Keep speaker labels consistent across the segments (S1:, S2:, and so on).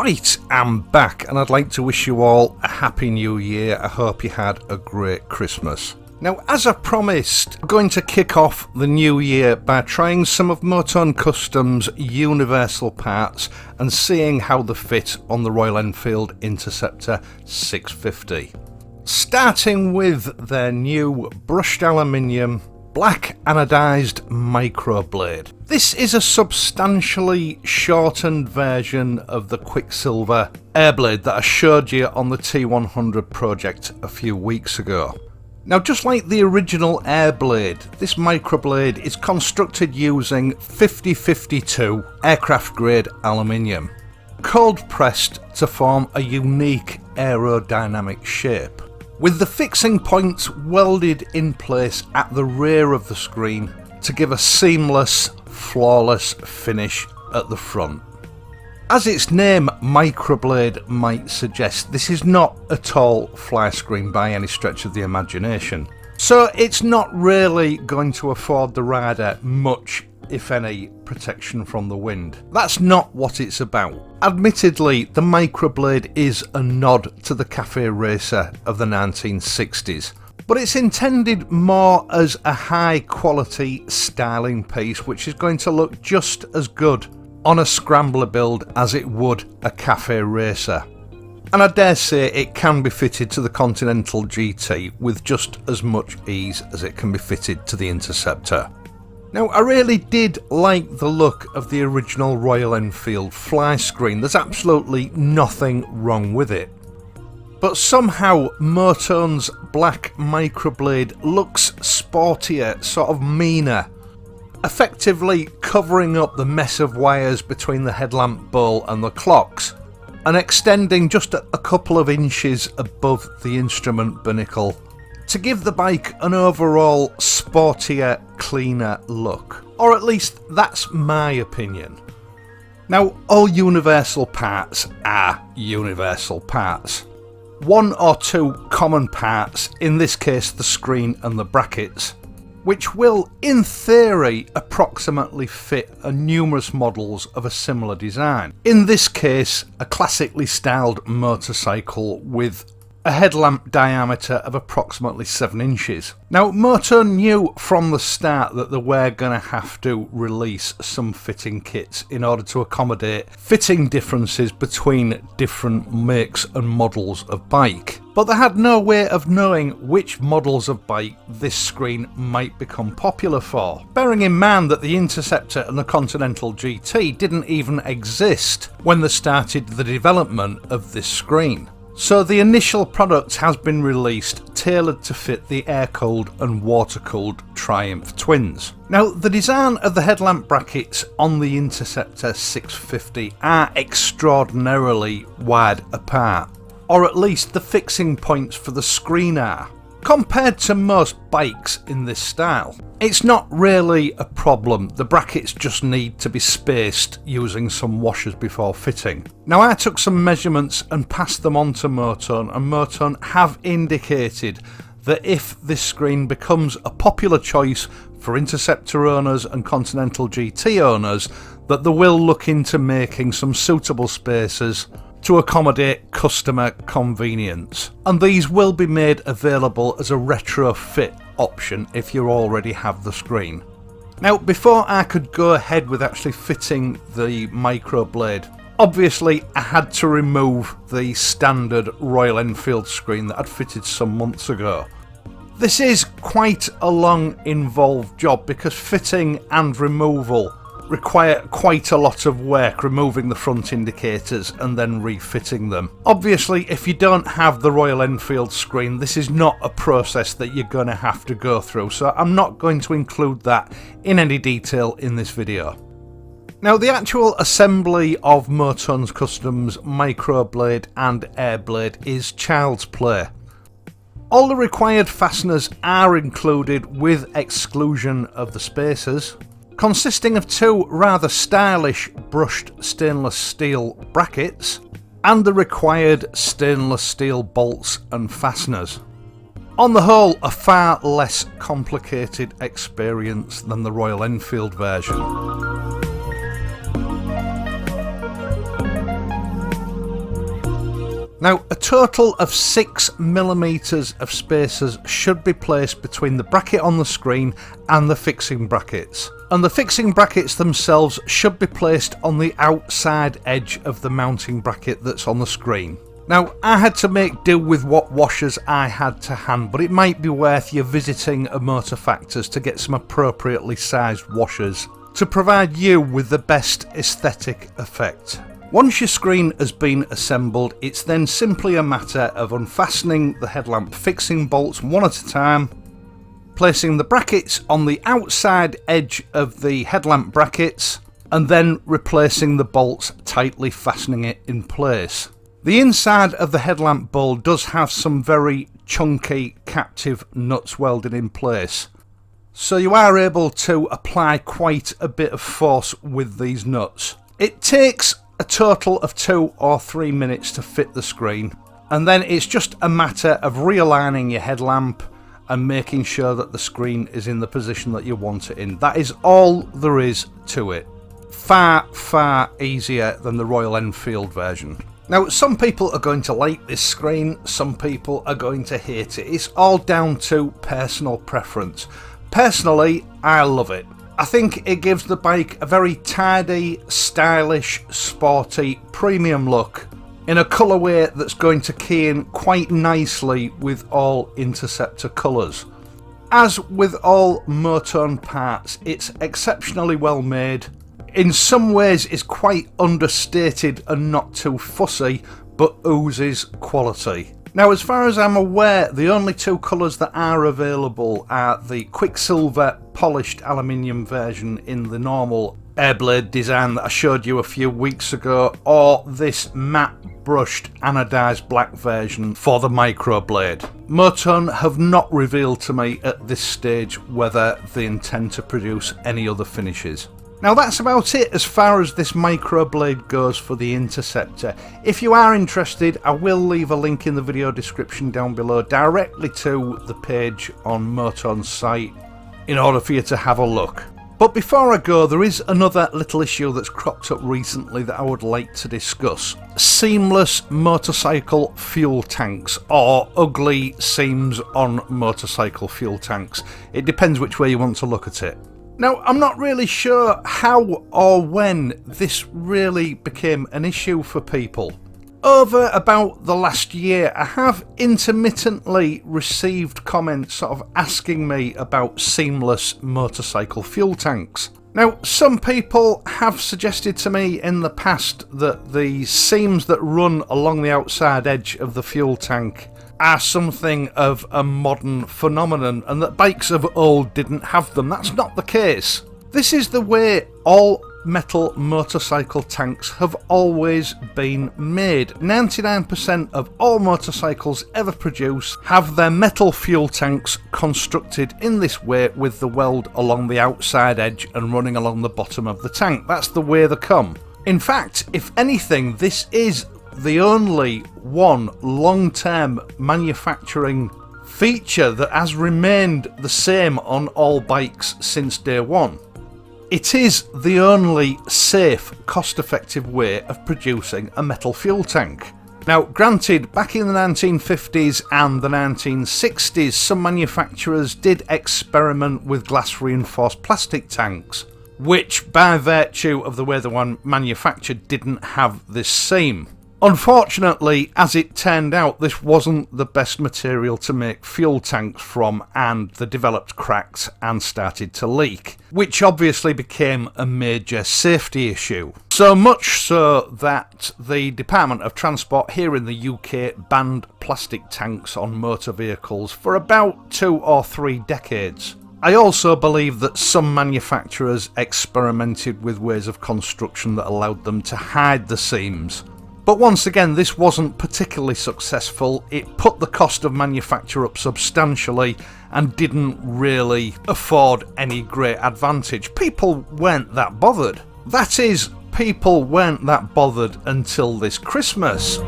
S1: Right, I'm back and I'd like to wish you all a happy new year. I hope you had a great Christmas. Now, as I promised, I'm going to kick off the new year by trying some of Motone Customs' universal parts and seeing how they fit on the Royal Enfield Interceptor 650. Starting with their new brushed aluminium black anodised microblade. This is a substantially shortened version of the Quicksilver airblade that I showed you on the T100 project a few weeks ago. Now, just like the original airblade, this microblade is constructed using 5052 aircraft grade aluminium, cold pressed to form a unique aerodynamic shape, with the fixing points welded in place at the rear of the screen to give a seamless, flawless finish at the front. As its name microblade might suggest, this is not a tall fly screen by any stretch of the imagination, so it's not really going to afford the rider much, if any, protection from the wind. That's not what it's about. Admittedly, the microblade is a nod to the cafe racer of the 1960s, but it's intended more as a high quality styling piece which is going to look just as good on a scrambler build as it would a cafe racer. And I dare say it can be fitted to the Continental GT with just as much ease as it can be fitted to the Interceptor. Now, I really did like the look of the original Royal Enfield fly screen. There's absolutely nothing wrong with it. But somehow Motone's black microblade looks sportier, sort of meaner, effectively covering up the mess of wires between the headlamp bowl and the clocks, and extending just a couple of inches above the instrument binnacle to give the bike an overall sportier, cleaner look. Or at least that's my opinion. Now, all universal parts are universal parts. One or two common parts, in this case the screen and the brackets, which will, in theory, approximately fit numerous models of a similar design. In this case, a classically styled motorcycle with a headlamp diameter of approximately 7 inches. Now, Motone knew from the start that they were going to have to release some fitting kits in order to accommodate fitting differences between different makes and models of bike. But they had no way of knowing which models of bike this screen might become popular for, bearing in mind that the Interceptor and the Continental GT didn't even exist when they started the development of this screen. So the initial product has been released tailored to fit the air-cooled and water-cooled Triumph twins. Now, the design of the headlamp brackets on the Interceptor 650 are extraordinarily wide apart, or at least the fixing points for the screen are. Compared to most bikes in this style, it's not really a problem. The brackets just need to be spaced using some washers before fitting. Now, I took some measurements and passed them on to Motone, and Motone have indicated that if this screen becomes a popular choice for Interceptor owners and Continental GT owners, that they will look into making some suitable spaces to accommodate customer convenience, and these will be made available as a retrofit option if you already have the screen. Now, before I could go ahead with actually fitting the microblade, obviously I had to remove the standard Royal Enfield screen that I'd fitted some months ago. This is quite a long, involved job because fitting and removal require quite a lot of work, removing the front indicators and then refitting them. Obviously, if you don't have the Royal Enfield screen, this is not a process that you're going to have to go through, so I'm not going to include that in any detail in this video. Now, the actual assembly of Motone's Customs microblade and airblade is child's play. All the required fasteners are included with exclusion of the spacers, consisting of two rather stylish brushed stainless steel brackets and the required stainless steel bolts and fasteners. On the whole, a far less complicated experience than the Royal Enfield version. Now, a total of 6mm of spacers should be placed between the bracket on the screen and the fixing brackets. And the fixing brackets themselves should be placed on the outside edge of the mounting bracket that's on the screen. Now, I had to make do with what washers I had to hand, but it might be worth you visiting a Motor Factors to get some appropriately sized washers to provide you with the best aesthetic effect. Once your screen has been assembled, it's then simply a matter of unfastening the headlamp fixing bolts one at a time, placing the brackets on the outside edge of the headlamp brackets, and then replacing the bolts, tightly fastening it in place. The inside of the headlamp bowl does have some very chunky captive nuts welded in place, so you are able to apply quite a bit of force with these nuts. It takes a total of 2 or 3 minutes to fit the screen, and then it's just a matter of realigning your headlamp and making sure that the screen is in the position that you want it in. That is all there is to it. Far easier than the Royal Enfield version. Now, some people are going to like this screen, some people are going to hate it. It's all down to personal preference. Personally, I love it. I think it gives the bike a very tidy, stylish, sporty, premium look in a colourway that's going to key in quite nicely with all Interceptor colours. As with all Motone parts, it's exceptionally well made. In some ways it's quite understated and not too fussy, but oozes quality. Now, as far as I'm aware, the only 2 colours that are available are the Quicksilver polished aluminium version in the normal airblade design that I showed you a few weeks ago, or this matte brushed anodised black version for the Microblade. Motone have not revealed to me at this stage whether they intend to produce any other finishes. Now, that's about it as far as this Microblade goes for the Interceptor. If you are interested, I will leave a link in the video description down below directly to the page on Motone's site in order for you to have a look. But before I go, there is another little issue that's cropped up recently that I would like to discuss. Seamless motorcycle fuel tanks, or ugly seams on motorcycle fuel tanks. It depends which way you want to look at it. Now, I'm not really sure how or when this really became an issue for people. Over about the last year, I have intermittently received comments sort of asking me about seamless motorcycle fuel tanks. Now, some people have suggested to me in the past that the seams that run along the outside edge of the fuel tank are something of a modern phenomenon and that bikes of old didn't have them. That's not the case. This is the way all metal motorcycle tanks have always been made. 99% of all motorcycles ever produced have their metal fuel tanks constructed in this way, with the weld along the outside edge and running along the bottom of the tank. That's the way they come. In fact, if anything, this is the only one long-term manufacturing feature that has remained the same on all bikes since day one. It is the only safe, cost-effective way of producing a metal fuel tank. Now, granted, back in the 1950s and the 1960s, some manufacturers did experiment with glass-reinforced plastic tanks, which, by virtue of the way they were manufactured, didn't have this seam. Unfortunately, as it turned out, this wasn't the best material to make fuel tanks from, and they developed cracks and started to leak, which obviously became a major safety issue. So much so that the Department of Transport here in the UK banned plastic tanks on motor vehicles for about 2 or 3 decades. I also believe that some manufacturers experimented with ways of construction that allowed them to hide the seams. But once again, this wasn't particularly successful. It put the cost of manufacture up substantially and didn't really afford any great advantage. People weren't that bothered. That is, people weren't that bothered until this Christmas.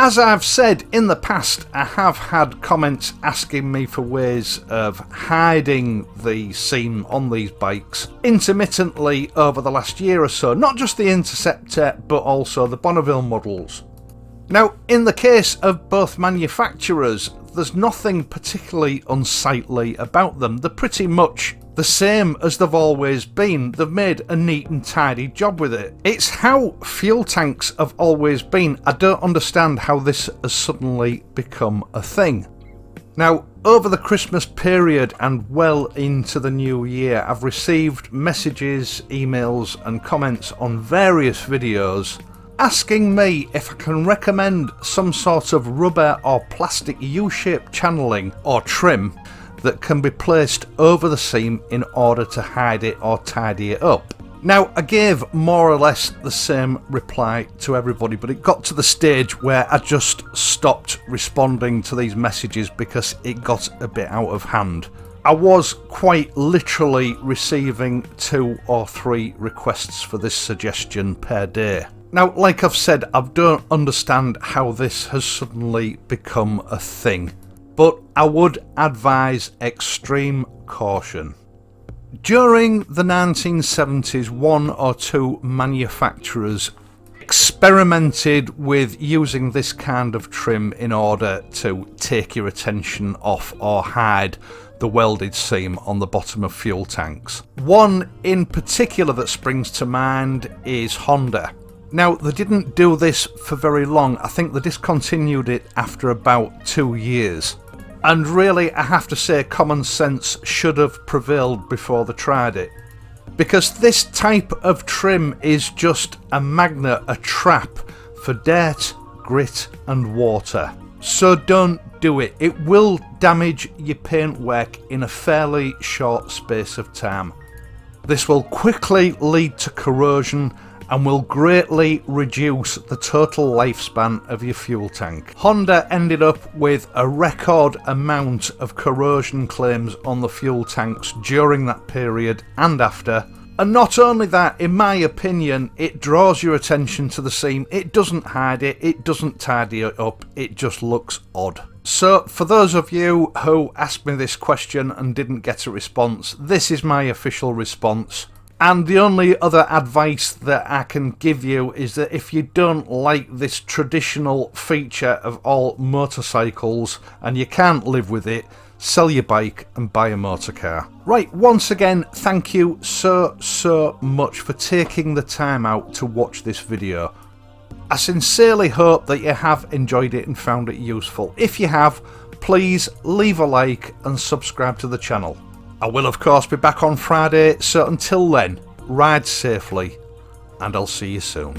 S1: As I've said in the past, I have had comments asking me for ways of hiding the seam on these bikes intermittently over the last year or so. Not just the Interceptor, but also the Bonneville models. Now, in the case of both manufacturers, there's nothing particularly unsightly about them. They're pretty much the same as they've always been. They've made a neat and tidy job with it. It's how fuel tanks have always been. I don't understand how this has suddenly become a thing. Now, over the Christmas period and well into the new year, I've received messages, emails and comments on various videos asking me if I can recommend some sort of rubber or plastic U-shaped channeling or trim that can be placed over the seam in order to hide it or tidy it up. Now, I gave more or less the same reply to everybody, but it got to the stage where I just stopped responding to these messages because it got a bit out of hand. I was quite literally receiving 2 or 3 requests for this suggestion per day. Now, like I've said, I don't understand how this has suddenly become a thing, but I would advise extreme caution. During the 1970s, 1 or 2 manufacturers experimented with using this kind of trim in order to take your attention off or hide the welded seam on the bottom of fuel tanks. One in particular that springs to mind is Honda. Now, they didn't do this for very long. I think they discontinued it after about 2 years. And really, I have to say, common sense should have prevailed before they tried it. Because this type of trim is just a magnet, a trap for dirt, grit and water. So don't do it. It will damage your paintwork in a fairly short space of time. This will quickly lead to corrosion and will greatly reduce the total lifespan of your fuel tank. Honda ended up with a record amount of corrosion claims on the fuel tanks during that period and after. And not only that, in my opinion, it draws your attention to the seam. It doesn't hide it, it doesn't tidy it up, it just looks odd. So for those of you who asked me this question and didn't get a response, this is my official response. And the only other advice that I can give you is that if you don't like this traditional feature of all motorcycles and you can't live with it, sell your bike and buy a motor car. Right, once again, thank you so much for taking the time out to watch this video. I sincerely hope that you have enjoyed it and found it useful. If you have, please leave a like and subscribe to the channel. I will of course be back on Friday, so until then, ride safely and I'll see you soon.